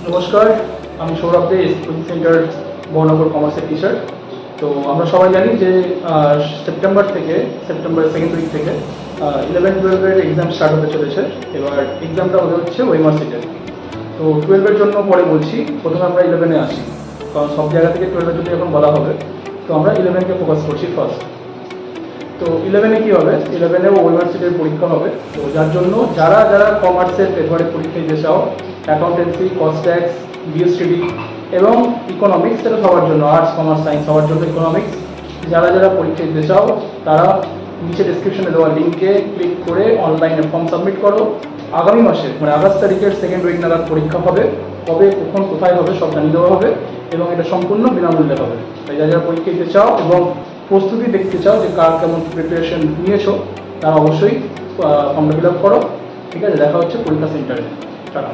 নমস্কার, আমি সৌরভ দে, coaching centre বহনগর কমার্সের টিচার। তো আমরা সবাই জানি যে সেপ্টেম্বর 2nd উইক থেকে 11-12-এর এক্সাম স্টার্ট হতে চলেছে। এবার এক্সামটা হচ্ছে ওয়েমার্সিটের। তো 12-এর জন্য পরে বলছি, প্রথমে আমরা 11-এ আসি, কারণ সব জায়গা থেকে 12-এর যদি এখন বলা হবে, তো আমরা 11-কে ফোকাস করছি ফার্স্ট। তো 11-এ কী হবে, 11-এও ওয়েমার্সিটির পরীক্ষা হবে। তো যার জন্য যারা যারা কমার্সের ফেভারিট পরীক্ষা দিতে চাও, অ্যাকাউন্টেন্সি, কস্ট ট্যাক্স, বিএসটিডি এবং ইকোনমিক্স, এটা সবার জন্য, আর্টস কমার্স সায়েন্স সবার জন্য ইকোনমিক্স, যারা যারা পরীক্ষা দিতে চাও তারা নিচে ডিসক্রিপশনে দেওয়া লিঙ্কে ক্লিক করে অনলাইনে ফর্ম সাবমিট করো। আগামী মাসে মানে আগস্ট তারিখের 2nd উইক নাগাদ পরীক্ষা হবে। কবে, কখন, কোথায় হবে সব জানিয়ে দেওয়া হবে এবং এটা সম্পূর্ণ বিনামূল্যে হবে। তাই যারা যারা পরীক্ষা দিতে চাও এবং প্রস্তুতি দেখতে চাও যে কার কেমন প্রিপারেশন নিয়েছো, তারা অবশ্যই ফর্মটা ফিল আপ করো। ঠিক আছে, দেখা হচ্ছে পরীক্ষা সেন্টারে। টাটা।